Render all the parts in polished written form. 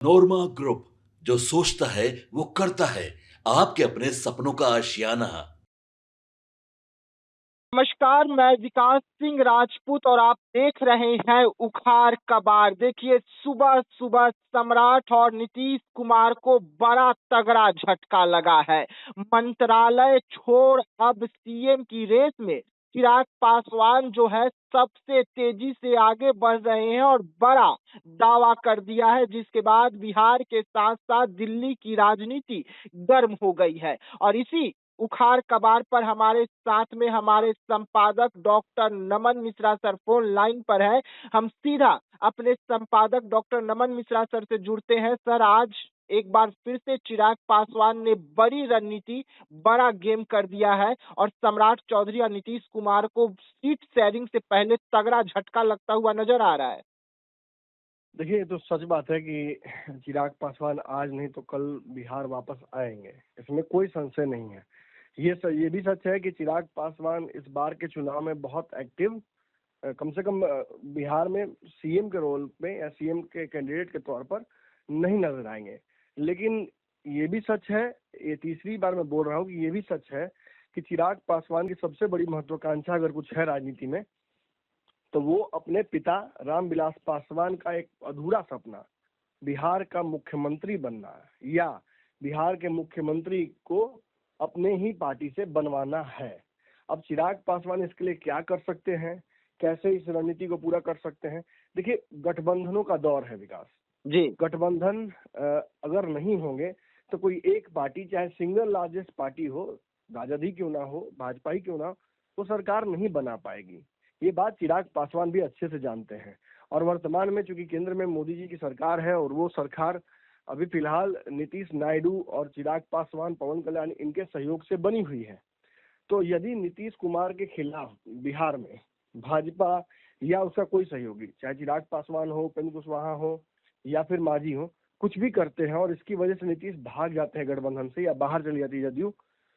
नोरमा group, जो सोचता है वो करता है। आपके अपने सपनों का आशियाना। नमस्कार, मैं विकास सिंह राजपूत और आप देख रहे हैं उखाड़ कबाड़। देखिए, सुबह सुबह सम्राट और नीतीश कुमार को बड़ा तगड़ा झटका लगा है। मंत्रालय छोड़ अब सीएम की रेस में चिराग पासवान जो है सबसे तेजी से आगे बढ़ रहे हैं और बड़ा दावा कर दिया है, जिसके बाद बिहार के साथ साथ दिल्ली की राजनीति गर्म हो गई है। और इसी उखाड़ कबाड़ पर हमारे साथ में हमारे संपादक डॉक्टर नमन मिश्रा सर फोन लाइन पर है। हम सीधा अपने संपादक डॉक्टर नमन मिश्रा सर से जुड़ते हैं। सर, आज एक बार फिर से चिराग पासवान ने बड़ी रणनीति, बड़ा गेम कर दिया है और सम्राट चौधरी और नीतीश कुमार को सीट शेयरिंग से पहले तगड़ा झटका लगता हुआ नजर आ रहा है। देखिए, ये तो सच बात है कि चिराग पासवान आज नहीं तो कल बिहार वापस आएंगे, इसमें कोई संशय नहीं है। ये भी सच है कि चिराग पासवान इस बार के चुनाव में बहुत एक्टिव, कम से कम बिहार में सीएम के रोल में या सीएम के कैंडिडेट के तौर पर नहीं नजर आएंगे। लेकिन ये भी सच है, ये तीसरी बार मैं बोल रहा हूँ कि ये भी सच है कि चिराग पासवान की सबसे बड़ी महत्वाकांक्षा अगर कुछ है राजनीति में, तो वो अपने पिता रामविलास पासवान का एक अधूरा सपना, बिहार का मुख्यमंत्री बनना, या बिहार के मुख्यमंत्री को अपने ही पार्टी से बनवाना है। अब चिराग पासवान इसके लिए क्या कर सकते हैं, कैसे इस रणनीति को पूरा कर सकते हैं? देखिए, गठबंधनों का दौर है विकास। जी। गठबंधन अगर नहीं होंगे तो कोई एक पार्टी, चाहे सिंगल लार्जेस्ट पार्टी हो, राजद ही क्यों ना हो, भाजपा ही क्यों ना हो, वो सरकार नहीं बना पाएगी। ये बात चिराग पासवान भी अच्छे से जानते हैं। और वर्तमान में चूंकि केंद्र में मोदी जी की सरकार है और वो सरकार अभी फिलहाल नीतीश नायडू और चिराग पासवान, पवन कल्याण इनके सहयोग से बनी हुई है, तो यदि नीतीश कुमार के खिलाफ बिहार में भाजपा या उसका कोई सहयोगी, चाहे चिराग पासवान हो, उपेंद्र कुशवाहा हो या फिर मांझी हो, कुछ भी करते हैं और इसकी वजह से नीतीश भाग जाते हैं गठबंधन से या बाहर चली जाती है जदयू,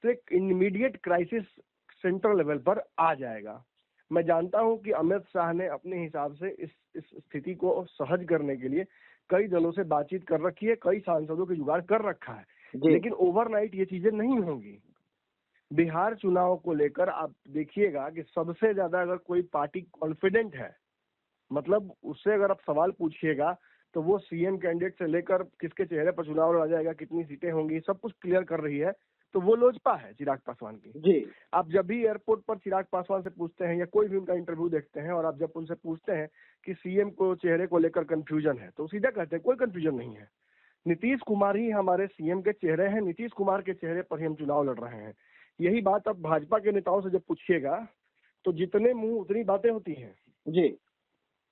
तो एक इमीडिएट क्राइसिस सेंट्रल लेवल पर आ जाएगा। मैं जानता हूं कि अमित शाह ने अपने हिसाब से इस स्थिति को सहज करने के लिए कई दलों से बातचीत कर रखी है, कई सांसदों के जुगाड़ कर रखा है, लेकिन ओवरनाइट ये चीजें नहीं होंगी। बिहार चुनाव को लेकर आप देखिएगा कि सबसे ज्यादा अगर कोई पार्टी कॉन्फिडेंट है, मतलब उससे अगर आप सवाल पूछिएगा, तो वो सीएम कैंडिडेट से लेकर किसके चेहरे पर चुनाव लड़ा जाएगा, कितनी सीटें होंगी, सब कुछ क्लियर कर रही है, तो वो लोजपा है चिराग पासवान की। जी। आप जब भी एयरपोर्ट पर चिराग पासवान से पूछते हैं या कोई भी उनका इंटरव्यू देखते हैं और आप जब उनसे पूछते हैं कि सीएम को चेहरे को लेकर कंफ्यूजन है, तो सीधा कहते हैं कोई कंफ्यूजन नहीं है, नीतीश कुमार ही हमारे सीएम के चेहरे हैं, नीतीश कुमार के चेहरे पर ही हम चुनाव लड़ रहे हैं। यही बात अब भाजपा के नेताओं से जब पूछिएगा तो जितने मुंह उतनी बातें होती हैं। जी।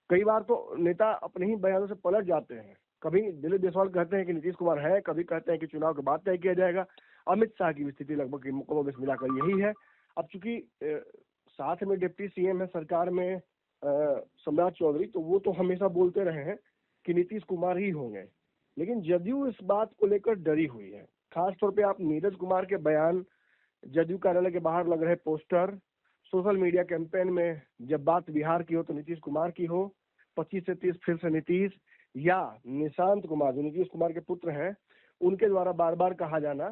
कई बार तो नेता अपने ही बयानों से पलट जाते हैं। कभी दिलीप जायसवाल कहते हैं कि नीतीश कुमार है, कभी कहते हैं कि चुनाव के बाद तय किया जाएगा। अमित शाह की भी स्थिति लगभग कमोबेश मिलाकर यही है। अब चूंकि साथ में डिप्टी सीएम है सरकार में सम्राट चौधरी, तो वो तो हमेशा बोलते रहे हैं कि नीतीश कुमार ही होंगे, लेकिन जदयू इस बात को लेकर डरी हुई है। खास तौर पे आप नीरज कुमार के बयान, जदयू कार्यालय के बाहर लग रहे पोस्टर, सोशल मीडिया कैंपेन में जब बात बिहार की हो तो नीतीश कुमार की हो, 25 से 30 फिर से नीतीश, या निशांत कुमार जो नीतीश कुमार के पुत्र हैं, उनके द्वारा बार बार कहा जाना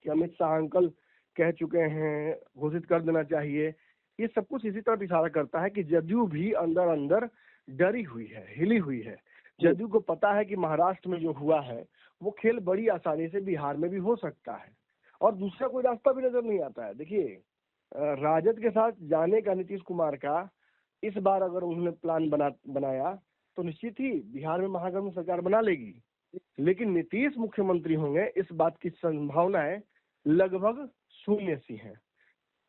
कि अमित शाह अंकल कह चुके हैं, घोषित कर देना चाहिए, ये सब कुछ इसी तरफ इशारा करता है कि जदयू भी अंदर अंदर डरी हुई है, हिली हुई है। जदयू को पता है कि महाराष्ट्र में जो हुआ है वो खेल बड़ी आसानी से बिहार में भी हो सकता है और दूसरा कोई रास्ता भी नजर नहीं आता है। देखिए, राजद के साथ जाने का नीतीश कुमार का इस बार अगर उन्होंने प्लान बनाया तो निश्चित ही बिहार में महागठबंधन सरकार बना लेगी, लेकिन नीतीश मुख्यमंत्री होंगे इस बात की संभावनाएं लगभग शून्य सी हैं।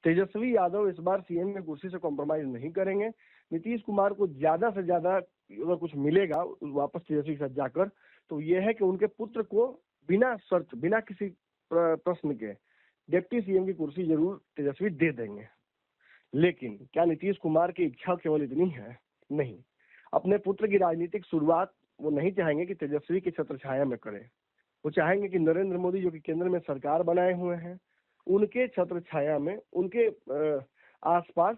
तेजस्वी यादव इस बार सीएम की कुर्सी से कॉम्प्रोमाइज नहीं करेंगे। नीतीश कुमार को ज्यादा से ज्यादा अगर कुछ मिलेगा वापस तेजस्वी के साथ जाकर, तो यह है कि उनके पुत्र को बिना शर्त, बिना किसी प्रश्न के डिप्टी सीएम की कुर्सी जरूर तेजस्वी दे देंगे। लेकिन क्या नीतीश कुमार की इच्छा केवल इतनी है? नहीं, अपने पुत्र की राजनीतिक शुरुआत वो नहीं चाहेंगे कि तेजस्वी की छत्र छाया में करे। वो चाहेंगे कि नरेंद्र मोदी जो कि केंद्र में सरकार बनाए हुए हैं, उनके छत्र छाया में, उनके आसपास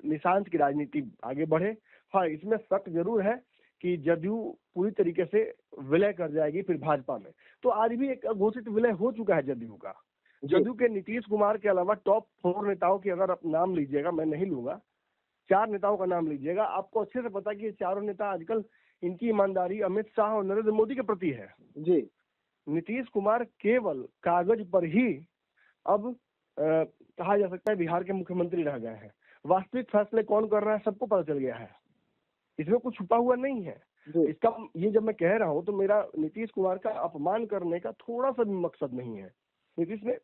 निशांत की राजनीति आगे बढ़े। हाँ, इसमें शक जरूर है कि जदयू पूरी तरीके से विलय कर जाएगी फिर भाजपा में। तो आज भी एक घोषित विलय हो चुका है जदयू का। जदयू के नीतीश कुमार के अलावा टॉप 4 नेताओं की अगर आप नाम लीजिएगा, मैं नहीं लूंगा, 4 नेताओं का नाम लीजिएगा, आपको अच्छे से पता कि ये चारों नेता आजकल इनकी ईमानदारी अमित शाह और नरेंद्र मोदी के प्रति है जी। नीतीश कुमार केवल कागज पर ही अब कहा जा सकता है बिहार के मुख्यमंत्री रह गए हैं। वास्तविक फैसले कौन कर रहा है सबको पता चल गया है, इसमें कुछ छुपा हुआ नहीं है। इसका ये जब मैं कह रहा हूं तो मेरा नीतीश कुमार का अपमान करने का थोड़ा सा भी मकसद नहीं है। नीतीश ने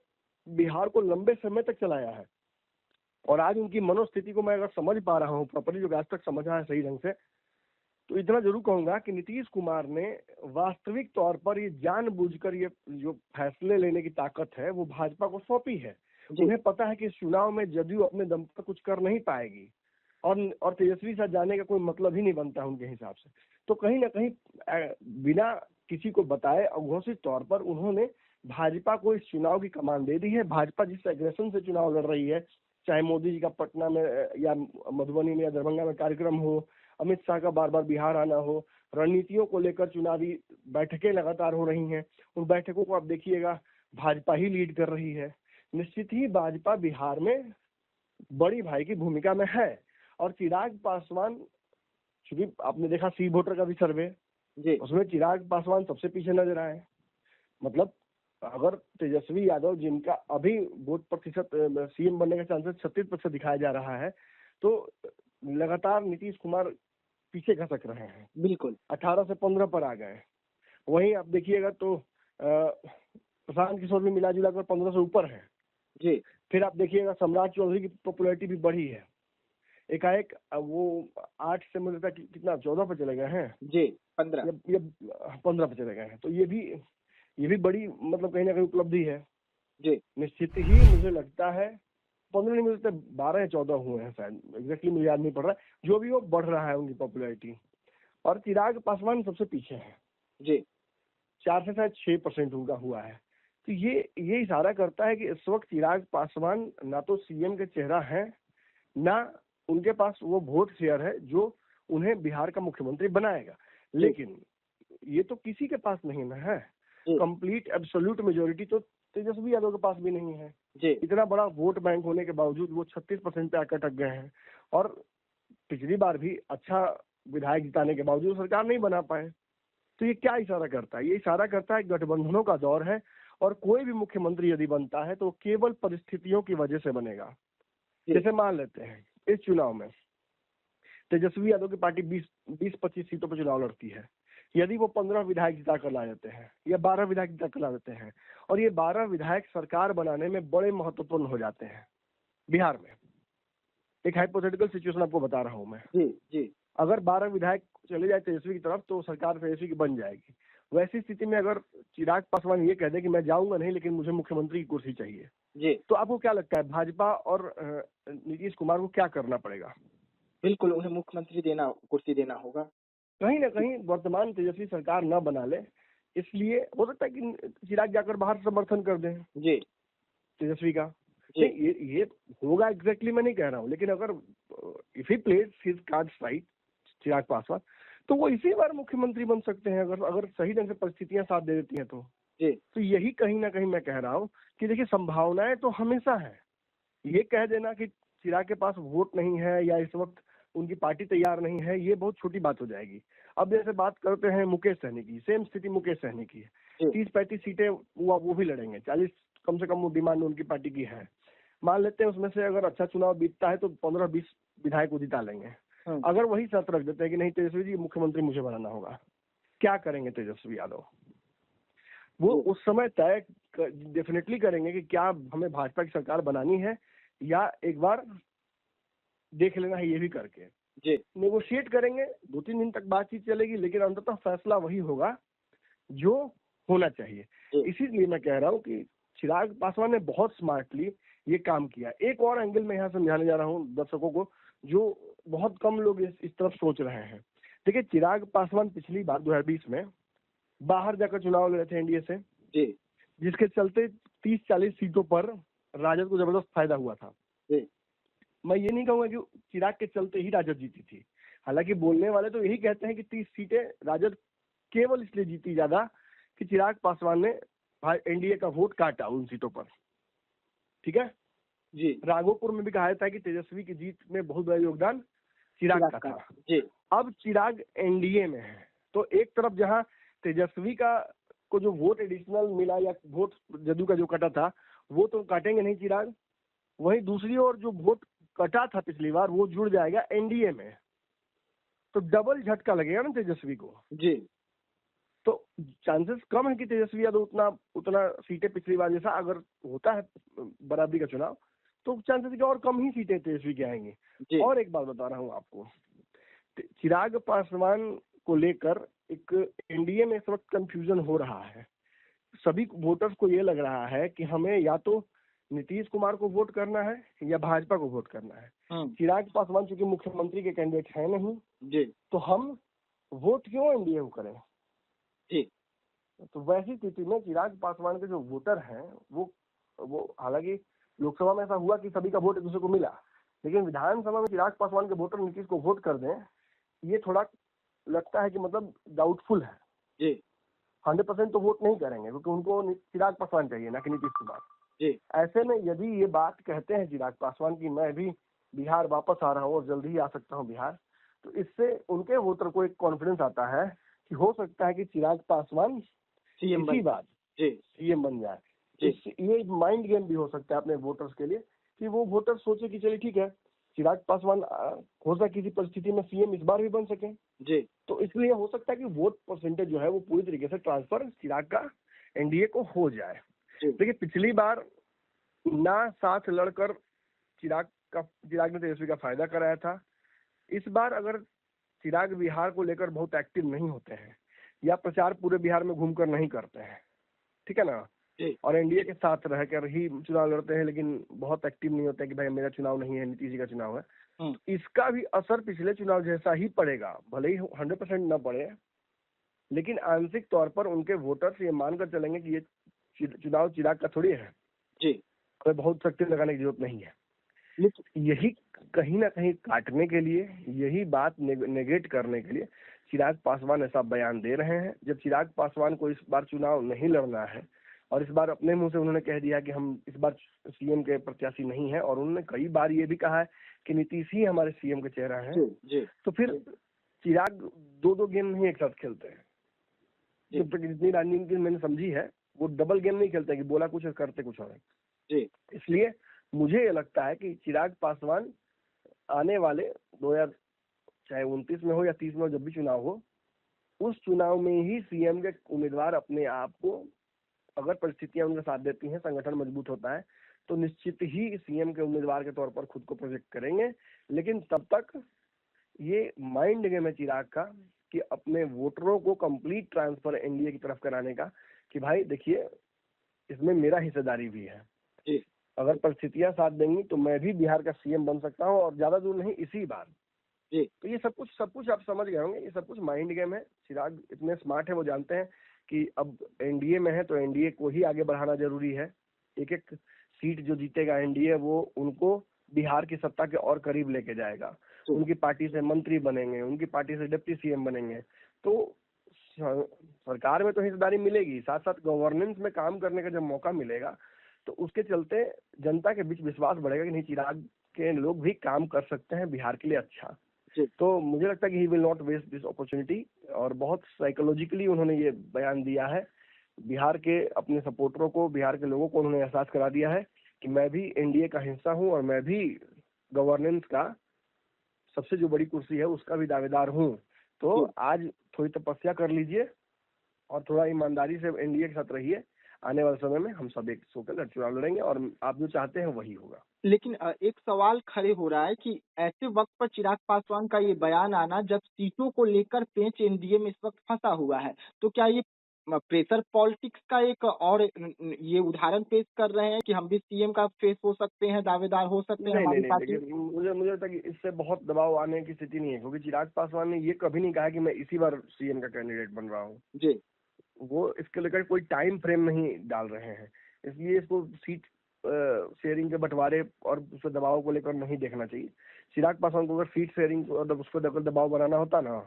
बिहार को लंबे समय तक चलाया है और आज उनकी मनोस्थिति को मैं अगर समझ पा रहा हूँ प्रॉपरली, जो आज तक समझा है सही ढंग से, तो इतना जरूर कहूंगा कि नीतीश कुमार ने वास्तविक तौर पर ये जानबूझकर ये जो फैसले लेने की ताकत है वो भाजपा को सौंपी है। उन्हें पता है कि इस चुनाव में जदयू अपने दम पर कुछ कर नहीं पाएगी और तेजस्वी साथ जाने का कोई मतलब ही नहीं बनता उनके हिसाब से। तो कहीं ना कहीं बिना किसी को बताए अघोषित तौर पर उन्होंने भाजपा को इस चुनाव की कमान दे दी है। भाजपा जिस एग्रेशन से चुनाव लड़ रही है, चाहे मोदी जी का पटना में या मधुबनी में या दरभंगा में कार्यक्रम हो, अमित शाह का बार बार बिहार आना हो, रणनीतियों को लेकर चुनावी बैठकें लगातार हो रही हैं, उन बैठकों को आप देखिएगा भाजपा ही लीड कर रही है। निश्चित ही भाजपा बिहार में बड़ी भाई की भूमिका में है और चिराग पासवान, चूंकि आपने देखा सी वोटर का भी सर्वे, उसमें चिराग पासवान सबसे पीछे नजर आए। मतलब अगर तेजस्वी यादव जिनका अभी वोट प्रतिशत सीएम बनने का चांसेस 36% दिखाया जा रहा है, तो लगातार नीतीश कुमार पीछे खसक रहे हैं। बिल्कुल 18 से 15 पर आ गए। वहीं आप देखिएगा तो प्रशांत किशोर भी मिला जुला कर 15 से ऊपर है जी। फिर आप देखिएगा सम्राट चौधरी की पॉपुलैरिटी भी बढ़ी है, एकाएक वो 8 से मुझे लगता है कितना 14 पे चले गए हैं जी, 15 ये 15 पे चले गए हैं। तो ये भी बड़ी मतलब कहीं ना कहीं उपलब्धि है जी। निश्चित ही मुझे लगता है 15 नहीं, मुझे 12 या 14 हुए हैं शायद, एग्जैक्टली मुझे याद नहीं पड़ रहा है। जो भी हो बढ़ रहा है उनकी पॉपुलैरिटी और चिराग पासवान सबसे पीछे है जी। 4 से शायद 6% उनका हुआ है। तो ये इशारा करता है कि इस वक्त चिराग पासवान ना तो सीएम के चेहरा है, ना उनके पास वो वोट शेयर है जो उन्हें बिहार का मुख्यमंत्री बनाएगा। लेकिन ये तो किसी के पास नहीं ना है, कंप्लीट एब्सोल्यूट मेजोरिटी तो तेजस्वी यादव के पास भी नहीं है जी। इतना बड़ा वोट बैंक होने के बावजूद वो 36% पे आकर अटक गए हैं और पिछली बार भी अच्छा विधायक जिताने के बावजूद सरकार नहीं बना पाए। तो ये क्या इशारा करता है? ये इशारा करता है गठबंधनों का दौर है और कोई भी मुख्यमंत्री यदि बनता है तो केवल परिस्थितियों की वजह से बनेगा। जैसे मान लेते हैं इस चुनाव में तेजस्वी यादव की पार्टी 20-25 सीटों पर चुनाव लड़ती है, यदि वो 15 विधायक जिता कर ला देते हैं या 12 विधायक जिता कर ला देते हैं और ये 12 विधायक सरकार बनाने में बड़े महत्वपूर्ण हो जाते हैं बिहार में। एक हाइपोथेटिकल सिचुएशन आपको बता रहा हूं मैं। जी। अगर 12 विधायक चले जाए तेजस्वी की तरफ तो सरकार तेजस्वी की बन जाएगी। वैसी स्थिति में अगर चिराग पासवान ये कह दे कि मैं जाऊंगा नहीं लेकिन मुझे मुख्यमंत्री की कुर्सी चाहिए जी, तो आपको क्या लगता है भाजपा और नीतीश कुमार को क्या करना पड़ेगा? बिल्कुल उन्हें मुख्यमंत्री कुर्सी देना होगा। कहीं ना कहीं वर्तमान तेजस्वी सरकार न बना ले, इसलिए हो सकता है कि चिराग जाकर बाहर समर्थन कर दें जी तेजस्वी का। जी। ये होगा एग्जैक्टली मैं नहीं कह रहा हूँ, लेकिन अगर if he plays his cards right Chirag Paswan तो वो इसी बार मुख्यमंत्री बन सकते हैं अगर सही ढंग से परिस्थितियां साथ दे देती हैं तो। जी। तो यही कहीं ना कहीं मैं कह रहा हूँ कि देखिए संभावनाएं तो हमेशा है। ये कह देना कि चिराग के पास वोट नहीं है या इस वक्त उनकी पार्टी तैयार नहीं है, ये बहुत छोटी बात हो जाएगी। अब जैसे बात करते हैं मुकेश सहनी की, सेम स्थिति मुकेश सहनी की है। 30-35 सीटें वो भी लड़ेंगे, 40 कम से कम वो डिमांड उनकी पार्टी की है। मान लेते हैं उसमें से अगर अच्छा चुनाव बीतता है तो 15-20 विधायक जिता लेंगे। अगर वही शर्त रख देते हैं कि नहीं तेजस्वी जी मुख्यमंत्री मुझे बनाना होगा, क्या करेंगे तेजस्वी यादव? वो उस समय तय डेफिनेटली करेंगे कि क्या हमें भाजपा की सरकार बनानी है या एक बार देख लेना है, ये भी करके जी नेगोशिएट करेंगे। 2-3 दिन तक बातचीत चलेगी लेकिन अंततः फैसला वही होगा जो होना चाहिए। इसीलिए मैं कह रहा हूँ कि चिराग पासवान ने बहुत स्मार्टली ये काम किया। एक और एंगल में यहाँ समझाने जा रहा हूँ दर्शकों को जो बहुत कम लोग इस तरफ सोच रहे हैं। देखिए चिराग पासवान पिछली बार 2020 में बाहर जाकर चुनाव लड़े थे एनडीए से जी जिसके चलते 30-40 सीटों पर राजद को जबरदस्त फायदा हुआ था। जी मैं ये नहीं कहूंगा कि चिराग के चलते ही राजद जीती थी, हालांकि बोलने वाले तो यही कहते हैं कि 30 सीटें राजद केवल इसलिए जीती ज्यादा कि चिराग पासवान ने एनडीए का वोट काटा उन सीटों पर। ठीक है जी। राघोपुर में भी कहा जाता है कि तेजस्वी की जीत में बहुत बड़ा योगदान चिराग का था। जी। अब चिराग एनडीए में है, तो एक तरफ जहां तेजस्वी का को जो वोट एडिशनल मिला या वोट जदयू का जो कटा था वो तो काटेंगे नहीं चिराग, वहीं दूसरी ओर जो वोट कटा था पिछली बार वो जुड़ जाएगा एनडीए में, तो डबल झटका लगेगा ना तेजस्वी को। जी। तो चांसेस कम है कि तेजस्वी यादव उतना सीटें पिछली बार जैसा अगर होता है बराबरी का चुनाव तो चांसेस कि और कम ही सीटें तेजस्वी की आएंगी। जी। और एक बात बता रहा हूँ आपको, चिराग पासवान को लेकर एक एनडीए में इस वक्त कंफ्यूजन हो रहा है। सभी वोटर्स को ये लग रहा है कि हमें या तो नीतीश कुमार को वोट करना है या भाजपा को वोट करना है। चिराग पासवान चूंकि मुख्यमंत्री के कैंडिडेट है नहीं जी। तो हम वोट क्यों एनडीए को करें। जी। तो वैसी स्थिति में चिराग पासवान के जो वोटर हैं वो हालांकि लोकसभा में ऐसा हुआ कि सभी का वोट एक दूसरे को मिला, लेकिन विधानसभा में चिराग पासवान के वोटर नीतीश को वोट कर दें ये थोड़ा लगता है कि मतलब डाउटफुल है। जी। 100% तो वोट नहीं करेंगे क्योंकि उनको चिराग पासवान चाहिए ना कि नीतीश कुमार। जी। ऐसे में यदि ये बात कहते हैं चिराग पासवान की मैं भी बिहार वापस आ रहा हूँ और जल्दी ही आ सकता हूँ बिहार, तो इससे उनके वोटर को एक कॉन्फिडेंस आता है कि हो सकता है कि चिराग पासवान इसी बार सीएम बन जाए। ये माइंड गेम भी हो सकता है अपने वोटर्स के लिए कि वो वोटर सोचे कि चलिए ठीक है चिराग पासवान हो सकता है किसी परिस्थिति में सीएम इस बार भी बन सके। जी। तो इसलिए हो सकता है कि वोट परसेंटेज जो है वो पूरी तरीके से ट्रांसफर चिराग का एनडीए को हो जाए। देखिए पिछली बार ना साथ लड़कर चिराग ने तेजस्वी का फायदा कराया था। इस बार अगर चिराग बिहार को लेकर बहुत एक्टिव नहीं होते हैं या प्रचार पूरे बिहार में घूमकर नहीं करते हैं, ठीक है ना, और एनडीए के साथ रहकर ही चुनाव लड़ते हैं लेकिन बहुत एक्टिव नहीं होते कि भाई मेरा चुनाव नहीं है नीतीश जी का चुनाव है, तो इसका भी असर पिछले चुनाव जैसा ही पड़ेगा। भले ही 100% न पड़े लेकिन आंशिक तौर पर उनके वोटर्स ये मानकर चलेंगे कि ये चुनाव चिराग का थोड़ी है जी, हमें बहुत शक्ति लगाने की जरूरत नहीं है। यही कहीं ना कहीं काटने के लिए, यही बात नेगेट करने के लिए चिराग पासवान ऐसा बयान दे रहे हैं। जब चिराग पासवान को इस बार चुनाव नहीं लड़ना है और इस बार अपने मुंह से उन्होंने कह दिया कि हम इस बार सीएम के प्रत्याशी नहीं है और उन्होंने कई बार ये भी कहा है कि नीतीश ही हमारे सीएम का चेहरा है जी। तो फिर चिराग दो गेम नहीं एक साथ खेलते हैं। जो जितनी राजनीति मैंने समझी है वो डबल गेम नहीं खेलते कि बोला कुछ और करते कुछ और जी। इसलिए मुझे ये लगता है कि चिराग पासवान आने वाले 2029 में हो या 30 में हो, जब भी चुनाव हो, उस चुनाव में ही सीएम के उम्मीदवार अपने आप को, अगर परिस्थितियां उनका साथ देती हैं, संगठन मजबूत होता है, तो निश्चित ही सीएम के उम्मीदवार के तौर पर खुद को प्रोजेक्ट करेंगे। लेकिन तब तक ये माइंड गेम है चिराग का कि अपने वोटरों को कंप्लीट ट्रांसफर एनडीए की तरफ कराने का कि भाई देखिए इसमें मेरा हिस्सेदारी भी है जी। अगर परिस्थितियां साथ देंगी तो मैं भी बिहार का सीएम बन सकता हूं और ज्यादा दूर नहीं इसी बार जी। तो ये सब कुछ आप समझ गए होंगे, ये सब कुछ माइंड गेम है। चिराग इतने स्मार्ट है, वो जानते हैं कि अब एनडीए में है तो एनडीए को ही आगे बढ़ाना जरूरी है। एक एक सीट जो जीतेगा एनडीए वो उनको बिहार की सत्ता के और करीब लेके जाएगा। उनकी पार्टी से मंत्री बनेंगे, उनकी पार्टी से डिप्टी सीएम बनेंगे, तो सरकार में तो हिस्सेदारी मिलेगी, साथ साथ गवर्नेंस में काम करने का जब मौका मिलेगा तो उसके चलते जनता के बीच विश्वास बढ़ेगा कि नहीं चिराग के लोग भी काम कर सकते हैं बिहार के लिए अच्छा। तो मुझे लगता है कि he will not waste this opportunity और बहुत साइकोलॉजिकली उन्होंने ये बयान दिया है। बिहार के अपने सपोर्टरों को, बिहार के लोगों को उन्होंने एहसास करा दिया है कि मैं भी एनडीए का हिस्सा हूं और मैं भी गवर्नेंस का सबसे जो बड़ी कुर्सी है उसका भी दावेदार हूं। तो आज थोड़ी तपस्या कर लीजिए और थोड़ा ईमानदारी से एनडीए के साथ रहिए। आने वाले समय में हम सब एक होकर चुनाव लड़ेंगे और आप जो चाहते हैं वही होगा। लेकिन एक सवाल खड़े हो रहा है कि ऐसे वक्त पर चिराग पासवान का ये बयान आना जब सीटों को लेकर पेंच एनडीए में इस वक्त फंसा हुआ है, तो क्या ये प्रेशर पॉलिटिक्स का एक और ये उदाहरण पेश कर रहे हैं कि हम भी सीएम का फेस हो सकते हैं, दावेदार हो सकते हैं हमारी पार्टी? मुझे लगता है कि इससे बहुत दबाव आने की स्थिति नहीं है, क्योंकि चिराग पासवान ने ये कभी नहीं कहा कि मैं इसी बार सीएम का कैंडिडेट बन रहा हूँ जी। वो इसके लेकर कोई टाइम फ्रेम नहीं डाल रहे हैं, इसलिए इसको सीट शेयरिंग के बंटवारे और उस दबाव को लेकर नहीं देखना चाहिए। चिराग पासवान को अगर सीट शेयरिंग और उस पर दबाव बनाना होता ना,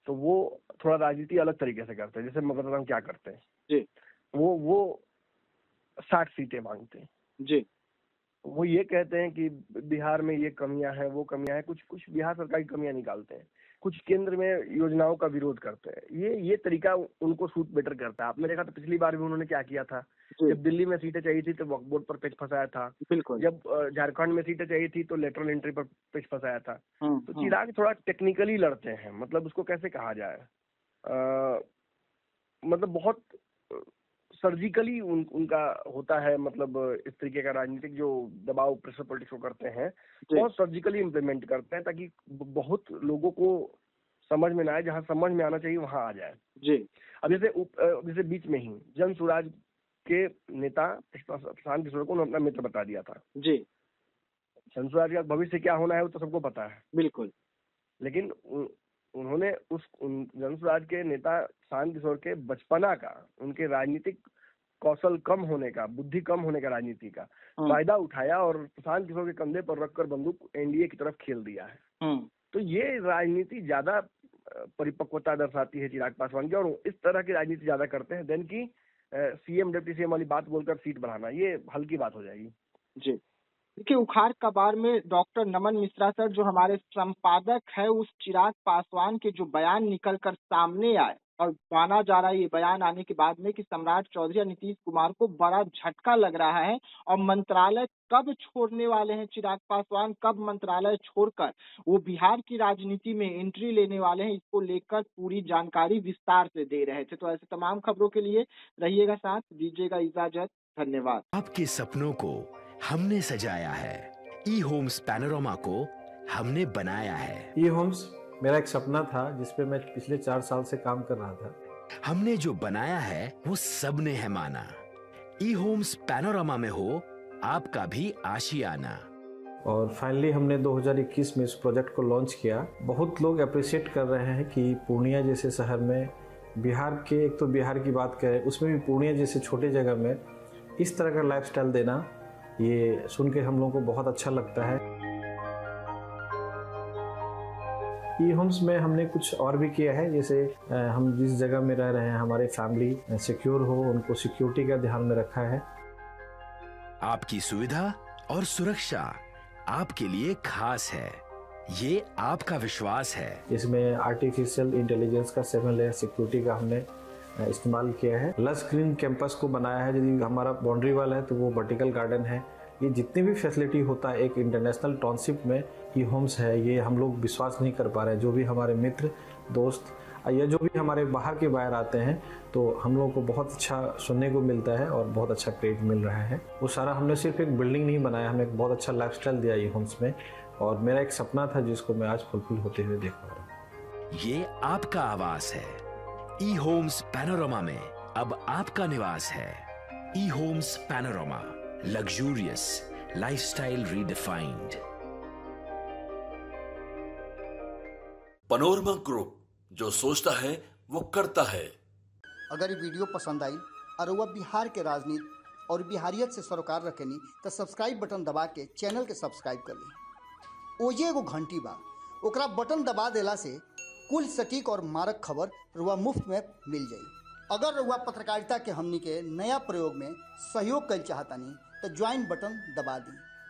तो वो थोड़ा राजनीति अलग तरीके से करते हैं। जैसे मगध राम क्या करते हैं जी, वो 60 सीटें मांगते हैं जी, वो ये कहते हैं कि बिहार में ये कमियां हैं, वो कमियां हैं, कुछ कुछ बिहार सरकार की कमियां निकालते हैं, कुछ केंद्र में योजनाओं का विरोध करते हैं। ये तरीका उनको सूट बेटर करता है। आपने देखा था पिछली बार भी उन्होंने क्या किया था, जी, जब दिल्ली में सीटें चाहिए थी तो वक्फ बोर्ड पर पेच फंसाया था, बिल्कुल। जब झारखंड में सीटें चाहिए थी तो लेटरल एंट्री पर पेच फंसाया था। तो हम्म, चिराग थोड़ा टेक्निकली लड़ते हैं, मतलब उसको कैसे कहा जाए, मतलब बहुत सर्जिकली उनका होता है, मतलब इस तरीके का राजनीतिक जो दबाव प्रेशर पॉलिटिक्स को करते हैं जी, बहुत सर्जिकली इम्प्लीमेंट करते हैं, ताकि बहुत लोगों को समझ में ना आए, जहां समझ में आना चाहिए वहां आ जाए। जी, अब जैसे बीच में ही जन स्वराज के नेता प्रशांत किशोर को उन्होंने अपना मित्र बता दिया था। जी, जन स्वराज का भविष्य क्या होना है वो तो सबको पता है, बिल्कुल। लेकिन उन्होंने जन स्वराज के नेता प्रशांत किशोर के बचपना का, उनके राजनीतिक कौशल कम होने का, बुद्धि कम होने का, राजनीति का फायदा उठाया और प्रशांत किशोर के कंधे पर रखकर बंदूक एनडीए की तरफ खेल दिया है। तो ये राजनीति ज्यादा परिपक्वता दर्शाती है चिराग पासवान की, और इस तरह की राजनीति ज्यादा करते हैं देन की सीएम डिप्टी सीएम वाली बात बोलकर सीट बढ़ाना, ये हल्की बात हो जाएगी। जी, देखिए उखाड़ कबार में डॉक्टर नमन मिश्रा सर जो हमारे संपादक है, उस चिराग पासवान के जो बयान निकल कर सामने आए और माना जा रहा है ये बयान आने के बाद में कि सम्राट चौधरी और नीतीश कुमार को बड़ा झटका लग रहा है और मंत्रालय कब छोड़ने वाले हैं चिराग पासवान, कब मंत्रालय छोड़कर वो बिहार की राजनीति में एंट्री लेने वाले हैं, इसको लेकर पूरी जानकारी विस्तार से दे रहे थे। तो ऐसे तमाम खबरों के लिए रहिएगा साथ, दीजिएगा इजाजत, धन्यवाद। आपके सपनों को हमने सजाया है, ई होम्स पैनोरामा को हमने बनाया है। ई होम्स मेरा एक सपना था जिसपे मैं पिछले 4 साल से काम कर रहा था। हमने जो बनाया है वो सबने है माना। ई होम्स पैनोरामा में हो आपका भी आशियाना। और फाइनली हमने 2021 में इस प्रोजेक्ट को लॉन्च किया। बहुत लोग अप्रिशिएट कर रहे हैं कि पूर्णिया जैसे शहर में, बिहार के, एक तो बिहार की बात करें उसमें भी पूर्णिया जैसे छोटे जगह में इस तरह का लाइफस्टाइल देना, ये सुन के हम लोगों को बहुत अच्छा लगता है। ई होम्स में हमने कुछ और भी किया है, जैसे हम जिस जगह में रह रहे हैं हमारे फैमिली सिक्योर हो, उनको सिक्योरिटी का ध्यान में रखा है। आपकी सुविधा और सुरक्षा आपके लिए खास है, ये आपका विश्वास है। इसमें आर्टिफिशियल इंटेलिजेंस का 7 लेयर सिक्योरिटी का हमने इस्तेमाल किया है। लस ग्रीन कैंपस को बनाया है, यदि हमारा बाउंड्री वाल है तो वो वर्टिकल गार्डन है। ये जितनी भी फैसिलिटी होता है एक इंटरनेशनल टाउनशिप में ई होम्स है, ये हम लोग विश्वास नहीं कर पा रहे हैं। जो भी हमारे मित्र दोस्त या जो भी हमारे बाहर के बाहर आते हैं तो हम लोगों को बहुत अच्छा सुनने को मिलता है और बहुत अच्छा क्रेडिट मिल रहा है। वो सारा हमने सिर्फ एक बिल्डिंग नहीं बनाया, हमने एक बहुत अच्छा लाइफस्टाइल दिया ई होम्स में, और मेरा एक सपना था जिसको मैं आज फुलफिल होते हुए देख पा रहा हूँ। ये आपका आवास है। ई होम्स पैनोरामा में अब आपका निवास है। E homes panorama, luxurious lifestyle redefined. Panorama group, जो सोचता है वो करता है। अगर ये वीडियो पसंद आई और वह बिहार के राजनीति और बिहारियत से सरोकार रखेनी तो सब्सक्राइब बटन दबा के चैनल के सब्सक्राइब कर ली। ओजे एगो घंटी बा, ओकरा बटन दबा देला से कुल सटीक और मारक खबर रुआ मुफ्त में मिल जाई। अगर रुआ पत्रकारिता के हमनी के नया प्रयोग में सहयोग कर चाहतानी तो ज्वाइन बटन दबा दी।